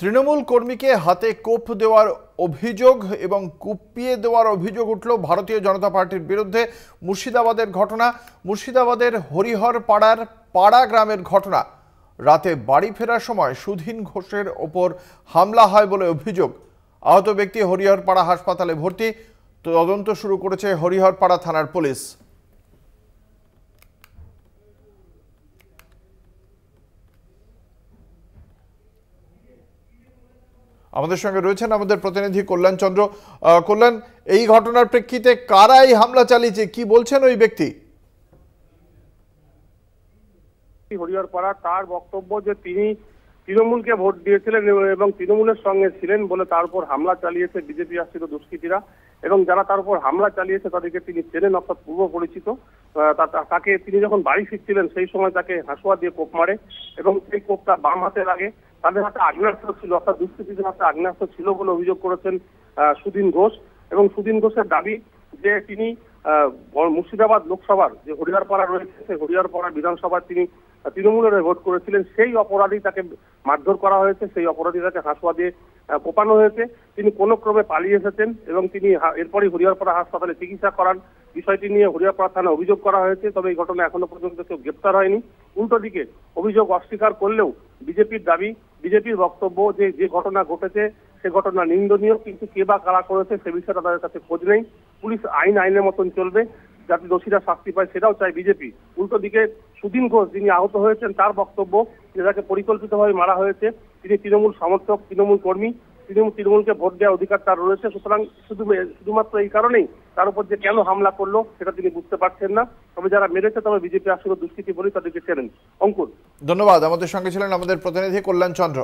তৃণমূল কর্মীকে হাতে কোপ দেওয়ার অভিযোগ এবং কুপিয়ে দেওয়ার অভিযোগ উঠল ভারতীয় জনতা পার্টির বিরুদ্ধে। মুর্শিদাবাদের ঘটনা, মুর্শিদাবাদের হরিহর পাড়ার পাড়া গ্রামের ঘটনা। রাতে বাড়ি ফেরার সময় সুধীন ঘোষের ওপর হামলা হয় বলে অভিযোগ। আহত ব্যক্তি হরিহরপাড়া হাসপাতালে ভর্তি। তদন্ত শুরু করেছে হরিহরপাড়া থানার পুলিশ। আমাদের সঙ্গে রয়েছেন আমাদের প্রতিনিধি কল্যাণ চন্দ্র। কল্যাণ, এই ঘটনার প্রেক্ষিতে কারা এই হামলা চালিয়েছে, কি বলছেন ওই ব্যক্তি? হরিহরপাড়া তার বক্তব্য যে তিনি তৃণমূলকে ভোট দিয়েছিলেন এবং তৃণমূলের সঙ্গে ছিলেন বলে তার উপর হামলা চালিয়েছে বিজেপি আশ্রিত দুষ্কৃতীরা, এবং যারা তার উপর হামলা চালিয়েছে তাদেরকে তিনি চেনেন, অর্থাৎ পূর্ব পরিচিত। তাকে তিনি যখন বাড়ি ফিরছিলেন সেই সময় তাকে হাঁসুয়া দিয়ে কোপ মারে এবং সেই কোপটা বাম হাতে লাগে। তাদের হাতে আগ্নেয়াস্ত্র ছিল, অর্থাৎ দুষ্কৃতীদের হাতে আগ্নেয়াস্ত্র ছিল বলে অভিযোগ করেছেন সুধীন ঘোষ। এবং সুধীন ঘোষের দাবি যে তিনি মুর্শিদাবাদ লোকসভার যে হরিহরপাড়া রয়েছে সেই হরিহরপাড়া বিধানসভায় তিনি তৃণমূলের ভোট করেছিলেন, সেই অপরাধী তাকে মারধর করা হয়েছে, সেই অপরাধী তাকে হাঁসুয়া দিয়ে কোপানো হয়েছে। তিনি কোনো ক্রমে পালিয়ে এসেছেন এবং তিনি এরপরই হরিহরপাড়া হাসপাতালে চিকিৎসা করান। বিষয়টি নিয়ে হরিহরপাড়া থানায় অভিযোগ করা হয়েছে, তবে এই ঘটনা এখনো পর্যন্ত কেউ গ্রেপ্তার হয়নি। উল্টো দিকে অভিযোগ অস্বীকার করলেও বিজেপির দাবি, বিজেপির বক্তব্য যে ঘটনা ঘটেছে সে ঘটনা নিন্দনীয়, কিন্তু কে বা কারা করেছে সে বিষয়টা তাদের কাছে খোঁজ নেই। পুলিশ আইনের মতন চলবে, যাতে দোষীরা শাস্তি পায় সেটাও চায় বিজেপি। উল্টো দিকে সুধীন ঘোষ যিনি আহত হয়েছেন তার বক্তব্য যে তাকে পরিকল্পিতভাবে মারা হয়েছে। তিনি তৃণমূল সমর্থক, তৃণমূল কর্মী, তৃণমূলকে ভোট দেওয়ার অধিকার তার রয়েছে। সুতরাং শুধুমাত্র এই কারণেই তার উপর যে কেন হামলা করলো সেটা তিনি বুঝতে পারছেন না। তবে যারা মেরেছে তবে বিজেপি আশ্রিত দুষ্কৃতী বলে তাদেরকে চেনেন। অঙ্কুর, ধন্যবাদ। আমাদের সঙ্গে ছিলেন আমাদের প্রতিনিধি কল্যাণ চন্দ্র।